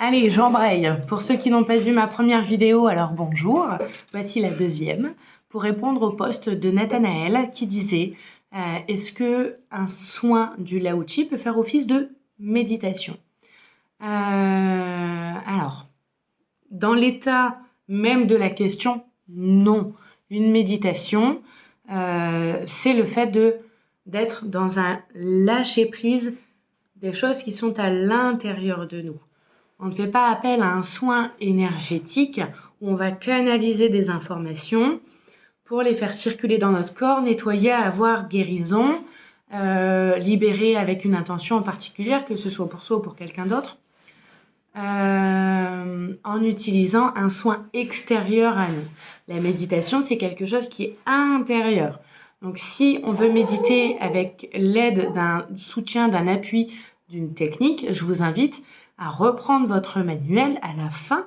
Allez, j'embraye. Pour ceux qui n'ont pas vu ma première vidéo, alors bonjour. Voici la deuxième pour répondre au post de Nathanaël qui disait est-ce que un soin du Lao Tzu peut faire office de méditation? Alors, dans l'état même de la question, non. Une méditation, c'est le fait d'être dans un lâcher-prise des choses qui sont à l'intérieur de nous. On ne fait pas appel à un soin énergétique où on va canaliser des informations pour les faire circuler dans notre corps, nettoyer, avoir guérison, libérer avec une intention en particulier, que ce soit pour soi ou pour quelqu'un d'autre, en utilisant un soin extérieur à nous. La méditation, c'est quelque chose qui est intérieur. Donc si on veut méditer avec l'aide d'un soutien, d'un appui, d'une technique, je vous invite à reprendre votre manuel. À la fin,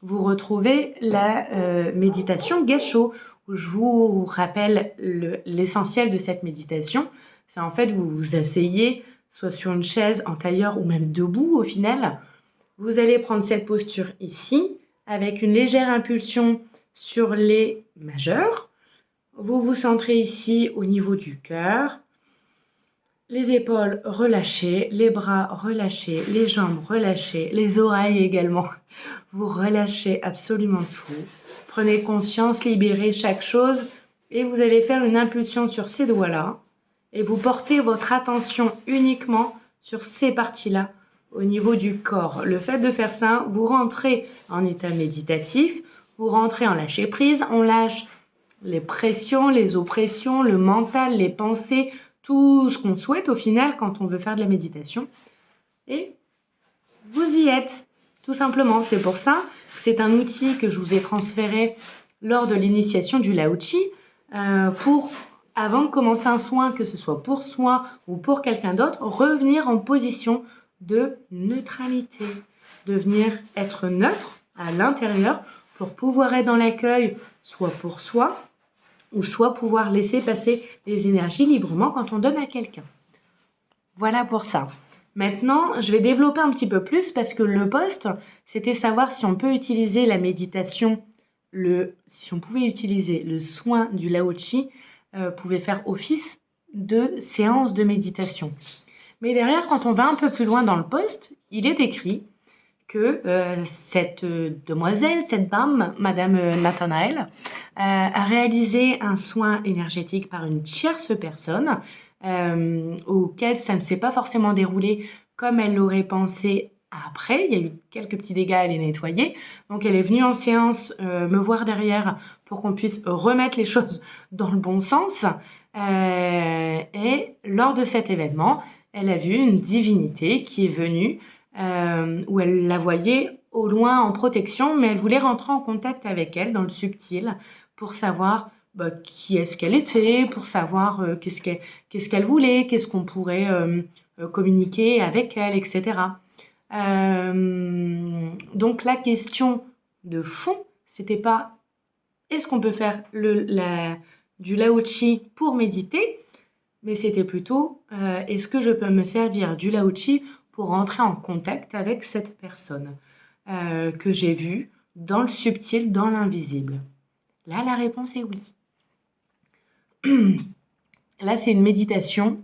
vous retrouvez la méditation Gassho, où je vous rappelle l'essentiel de cette méditation. C'est en fait, vous vous asseyez soit sur une chaise, en tailleur ou même debout au final. Vous allez prendre cette posture ici, avec une légère impulsion sur les majeurs. Vous vous centrez ici au niveau du cœur. Les épaules relâchées, les bras relâchés, les jambes relâchées, les oreilles également. Vous relâchez absolument tout. Prenez conscience, libérez chaque chose et vous allez faire une impulsion sur ces doigts-là et vous portez votre attention uniquement sur ces parties-là au niveau du corps. Le fait de faire ça, vous rentrez en état méditatif, vous rentrez en lâcher prise, on lâche les pressions, les oppressions, le mental, les pensées, tout ce qu'on souhaite au final quand on veut faire de la méditation. Et vous y êtes, tout simplement. C'est pour ça que c'est un outil que je vous ai transféré lors de l'initiation du Lao Tzu pour, avant de commencer un soin, que ce soit pour soi ou pour quelqu'un d'autre, revenir en position de neutralité, de venir être neutre à l'intérieur pour pouvoir être dans l'accueil, soit pour soi, ou soit pouvoir laisser passer les énergies librement quand on donne à quelqu'un. Voilà pour ça. Maintenant, je vais développer un petit peu plus parce que le post, c'était savoir si on peut utiliser la méditation, si on pouvait utiliser le soin du Lao Tzu, pouvait faire office de séance de méditation. Mais derrière, quand on va un peu plus loin dans le post, il est écrit que cette demoiselle, cette dame, Madame Nathanaël, a réalisé un soin énergétique par une tierce personne auquel ça ne s'est pas forcément déroulé comme elle l'aurait pensé après. Il y a eu quelques petits dégâts à les nettoyer. Donc elle est venue en séance me voir derrière pour qu'on puisse remettre les choses dans le bon sens. Et lors de cet événement, elle a vu une divinité qui est venue où elle la voyait au loin en protection, mais elle voulait rentrer en contact avec elle dans le subtil pour savoir qui est-ce qu'elle était, pour savoir qu'est-ce qu'elle voulait, qu'est-ce qu'on pourrait communiquer avec elle, etc. Donc la question de fond, c'était pas est-ce qu'on peut faire du Lao Tzu pour méditer, mais c'était plutôt est-ce que je peux me servir du Lao Tzu pour rentrer en contact avec cette personne que j'ai vue dans le subtil, dans l'invisible. Là, la réponse est oui. Là, c'est une méditation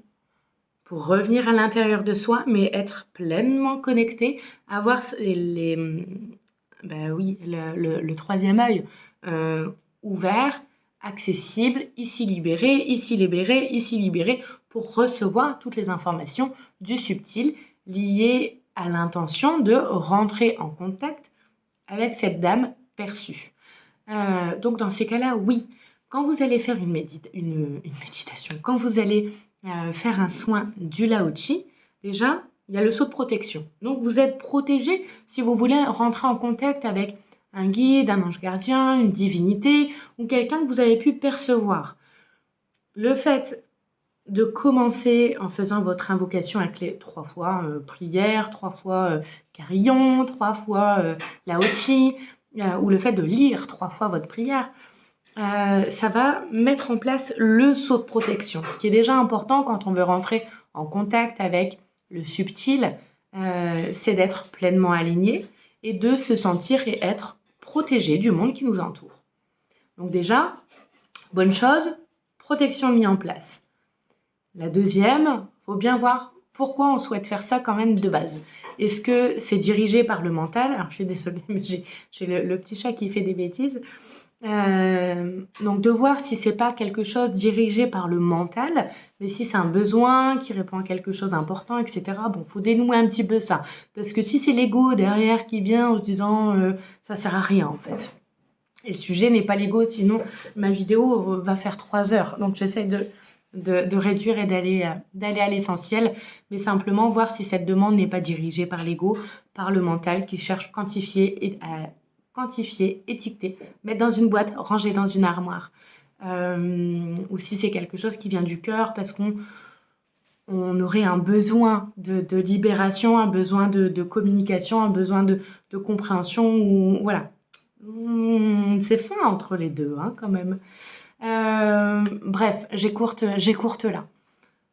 pour revenir à l'intérieur de soi, mais être pleinement connecté, avoir le troisième œil ouvert, accessible, ici libéré, ici libéré, ici libéré, pour recevoir toutes les informations du subtil liées à l'intention de rentrer en contact avec cette dame perçue. Donc dans ces cas-là, oui, quand vous allez faire une méditation, quand vous allez faire un soin du Lao Tzu, déjà, il y a le saut de protection. Donc vous êtes protégé si vous voulez rentrer en contact avec un guide, un ange gardien, une divinité ou quelqu'un que vous avez pu percevoir. Le fait de commencer en faisant votre invocation avec les 3 fois prière, 3 fois carillon, 3 fois Lao Tzu, ou le fait de lire 3 fois votre prière, ça va mettre en place le saut de protection. Ce qui est déjà important quand on veut rentrer en contact avec le subtil, c'est d'être pleinement aligné et de se sentir et être protégé du monde qui nous entoure. Donc déjà, bonne chose, protection mise en place. La deuxième, il faut bien voir pourquoi on souhaite faire ça quand même de base. Est-ce que c'est dirigé par le mental? Alors je suis désolée, mais j'ai le petit chat qui fait des bêtises. Donc de voir si c'est pas quelque chose dirigé par le mental, mais si c'est un besoin qui répond à quelque chose d'important, etc. Bon, faut dénouer un petit peu ça, parce que si c'est l'ego derrière qui vient en se disant ça sert à rien en fait. Et le sujet n'est pas l'ego, sinon ma vidéo va faire 3 heures. Donc j'essaie de réduire et d'aller à l'essentiel, mais simplement voir si cette demande n'est pas dirigée par l'ego, par le mental qui cherche quantifier, étiqueter, mettre dans une boîte, ranger dans une armoire. Ou si c'est quelque chose qui vient du cœur parce qu'on aurait un besoin de libération, un besoin de communication, un besoin de compréhension, ou voilà. C'est fin entre les deux, hein, quand même. Bref, j'écourte là.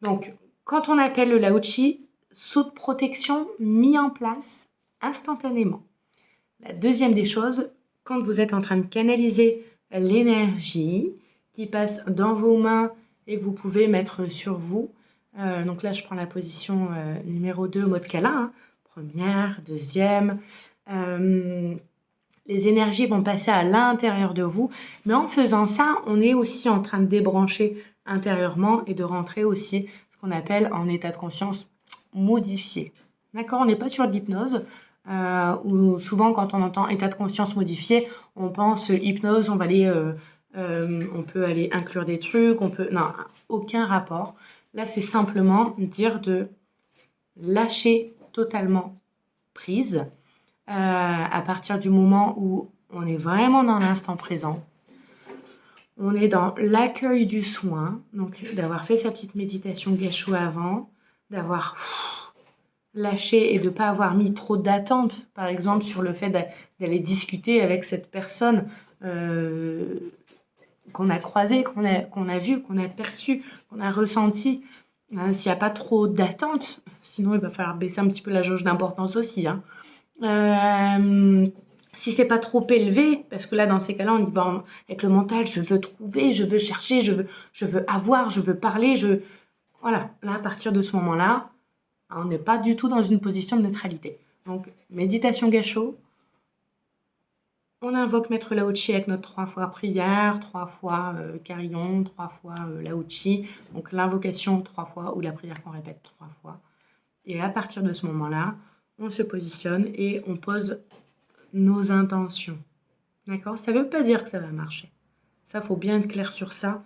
Donc, quand on appelle le Lao-Chi, saut de protection mis en place instantanément. La deuxième des choses, quand vous êtes en train de canaliser l'énergie qui passe dans vos mains et que vous pouvez mettre sur vous, donc là je prends la position numéro 2, mode câlin, hein. Première, deuxième, les énergies vont passer à l'intérieur de vous, mais en faisant ça, on est aussi en train de débrancher intérieurement et de rentrer aussi ce qu'on appelle en état de conscience modifié. D'accord? On n'est pas sur de l'hypnose, où souvent quand on entend état de conscience modifié, on pense hypnose, on peut aller inclure des trucs, non, aucun rapport. Là, c'est simplement dire de lâcher totalement prise. À partir du moment où on est vraiment dans l'instant présent, on est dans l'accueil du soin, donc d'avoir fait sa petite méditation Gesho avant, d'avoir lâché et de ne pas avoir mis trop d'attente, par exemple, sur le fait d'aller discuter avec cette personne qu'on a croisée, qu'on a vue, qu'on a perçue, qu'on a ressentie. S'il n'y a pas trop d'attente, sinon il va falloir baisser un petit peu la jauge d'importance aussi, hein. Si c'est pas trop élevé, parce que là dans ces cas-là on y va avec le mental, je veux trouver, je veux chercher, je veux avoir, je veux parler, voilà, là à partir de ce moment-là, on n'est pas du tout dans une position de neutralité. Donc méditation Gesho, on invoque Maître Lao-Chi avec notre 3 fois prière, 3 fois carillon, 3 fois Lao-Chi, donc l'invocation 3 fois ou la prière qu'on répète 3 fois. Et à partir de ce moment-là, on se positionne et on pose nos intentions. D'accord? Ça ne veut pas dire que ça va marcher. Ça, il faut bien être clair sur ça.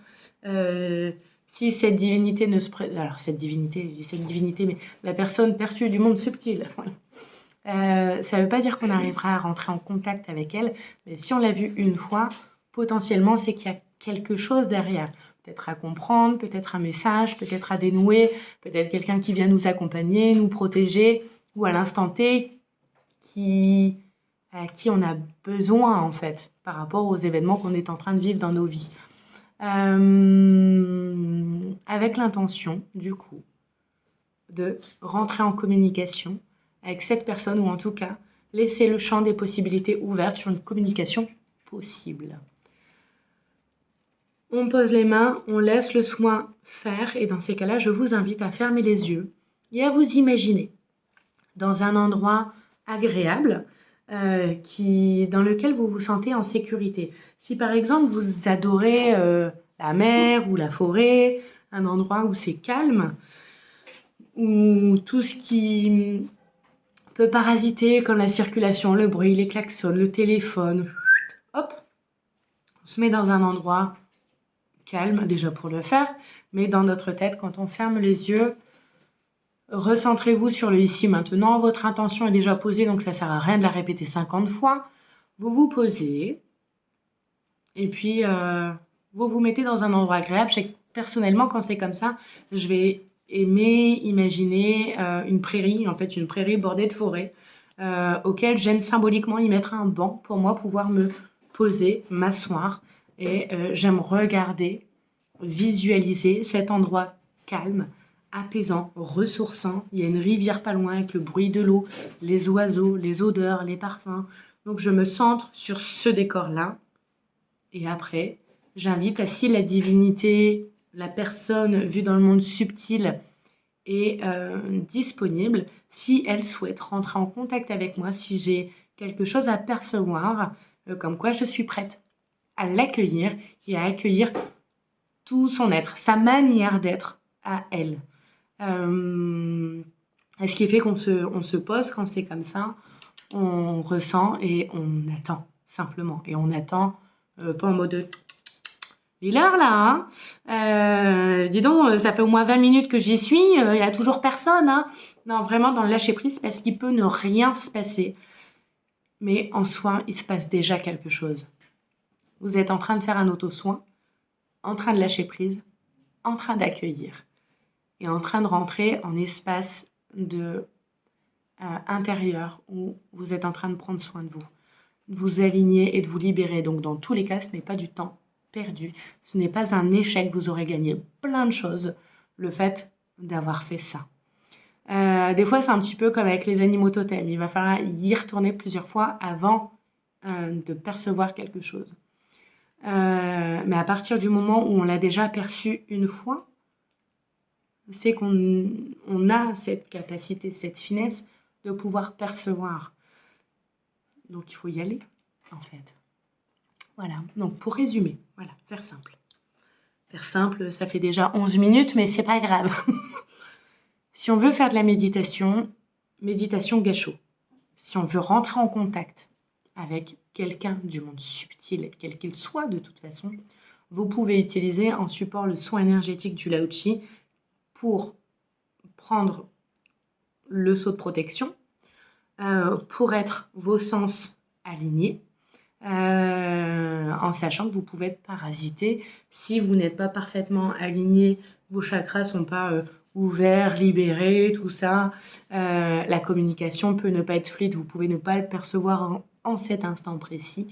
Si cette divinité ne se présente... Alors, cette divinité, je dis cette divinité, mais la personne perçue du monde subtil. Voilà. Ça ne veut pas dire qu'on arrivera à rentrer en contact avec elle, mais si on l'a vue une fois, potentiellement, c'est qu'il y a quelque chose derrière. Peut-être à comprendre, peut-être un message, peut-être à dénouer, peut-être quelqu'un qui vient nous accompagner, nous protéger, ou à l'instant T, à qui on a besoin, en fait, par rapport aux événements qu'on est en train de vivre dans nos vies. Avec l'intention, du coup, de rentrer en communication avec cette personne, ou en tout cas, laisser le champ des possibilités ouvertes sur une communication possible. On pose les mains, on laisse le soin faire, et dans ces cas-là, je vous invite à fermer les yeux et à vous imaginer dans un endroit agréable dans lequel vous vous sentez en sécurité. Si par exemple vous adorez la mer ou la forêt, un endroit où c'est calme, où tout ce qui peut parasiter comme la circulation, le bruit, les klaxons, le téléphone, hop, on se met dans un endroit calme déjà pour le faire, mais dans notre tête, quand on ferme les yeux, recentrez-vous sur le ici maintenant. Votre intention est déjà posée, donc ça ne sert à rien de la répéter 50 fois. Vous vous posez et puis vous vous mettez dans un endroit agréable. Personnellement, quand c'est comme ça, je vais aimer imaginer une prairie bordée de forêt, auquel j'aime symboliquement y mettre un banc pour moi pouvoir me poser, m'asseoir, et j'aime regarder, visualiser cet endroit calme, apaisant, ressourçant. Il y a une rivière pas loin avec le bruit de l'eau, les oiseaux, les odeurs, les parfums. Donc je me centre sur ce décor-là. Et après, j'invite à, si la divinité, la personne vue dans le monde subtil est disponible, si elle souhaite rentrer en contact avec moi, si j'ai quelque chose à percevoir, comme quoi je suis prête à l'accueillir et à accueillir tout son être, sa manière d'être à elle. Ce qui fait qu'on se pose quand c'est comme ça, on ressent et on attend, simplement. Et on attend, pas en mode il est l'heure là, hein. Dis donc, ça fait au moins 20 minutes que j'y suis, il n'y a toujours personne, hein. Non, vraiment dans le lâcher-prise, parce qu'il peut ne rien se passer. Mais en soin, il se passe déjà quelque chose. Vous êtes en train de faire un auto-soin, en train de lâcher prise, en train d'accueillir et en train de rentrer en espace intérieur où vous êtes en train de prendre soin de vous aligner et de vous libérer. Donc dans tous les cas, ce n'est pas du temps perdu, ce n'est pas un échec, vous aurez gagné plein de choses, le fait d'avoir fait ça. Des fois, c'est un petit peu comme avec les animaux totems, il va falloir y retourner plusieurs fois avant de percevoir quelque chose. Mais à partir du moment où on l'a déjà perçu une fois, c'est qu'on a cette capacité, cette finesse de pouvoir percevoir. Donc il faut y aller, en fait. Voilà, donc pour résumer, voilà, faire simple. Faire simple, ça fait déjà 11 minutes, mais c'est pas grave. Si on veut faire de la méditation, méditation gâchot. Si on veut rentrer en contact avec quelqu'un du monde subtil, quel qu'il soit de toute façon, vous pouvez utiliser en support le soin énergétique du Lao Chi pour prendre le seau de protection, pour être vos sens alignés, en sachant que vous pouvez être parasité si vous n'êtes pas parfaitement aligné, vos chakras ne sont pas ouverts, libérés, tout ça. La communication peut ne pas être fluide, vous pouvez ne pas le percevoir en cet instant précis.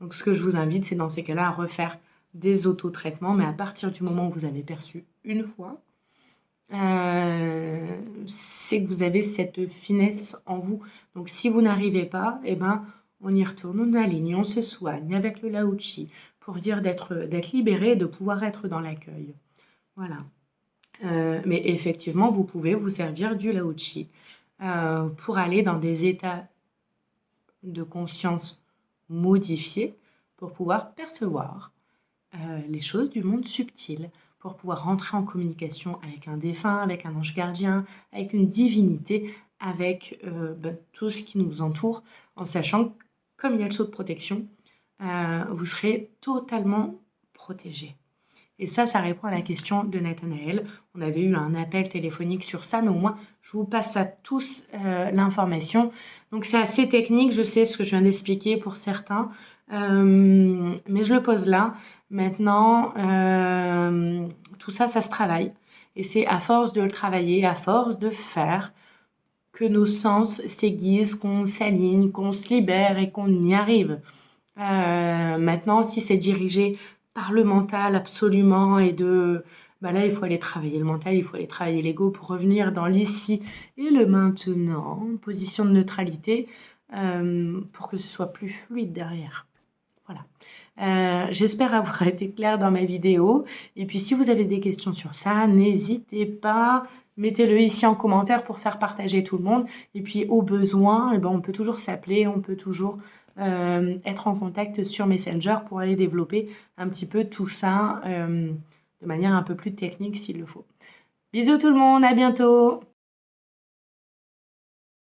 Donc ce que je vous invite, c'est dans ces cas-là à refaire des autotraitements, mais à partir du moment où vous avez perçu une fois, c'est que vous avez cette finesse en vous. Donc si vous n'arrivez pas, eh ben, on y retourne, on aligne, on se soigne avec le Lao Chi pour dire d'être libéré et de pouvoir être dans l'accueil. Voilà. Mais effectivement, vous pouvez vous servir du Lao Chi pour aller dans des états de conscience modifiés pour pouvoir percevoir les choses du monde subtil, pour pouvoir rentrer en communication avec un défunt, avec un ange gardien, avec une divinité, avec tout ce qui nous entoure, en sachant que, comme il y a le sceau de protection, vous serez totalement protégé. Et ça répond à la question de Nathanaël. On avait eu un appel téléphonique sur ça, mais au moins, je vous passe à tous l'information. Donc, c'est assez technique, je sais ce que je viens d'expliquer pour certains, mais je le pose là. Maintenant, tout ça se travaille. Et c'est à force de le travailler, à force de faire, que nos sens s'aiguisent, qu'on s'aligne, qu'on se libère et qu'on y arrive. Maintenant, si c'est dirigé par le mental absolument et là, il faut aller travailler le mental, il faut aller travailler l'ego pour revenir dans l'ici et le maintenant, position de neutralité, pour que ce soit plus fluide derrière. Voilà. J'espère avoir été claire dans ma vidéo. Et puis, si vous avez des questions sur ça, n'hésitez pas. Mettez-le ici en commentaire pour faire partager tout le monde. Et puis, au besoin, on peut toujours s'appeler, on peut toujours être en contact sur Messenger pour aller développer un petit peu tout ça de manière un peu plus technique s'il le faut. Bisous tout le monde, à bientôt!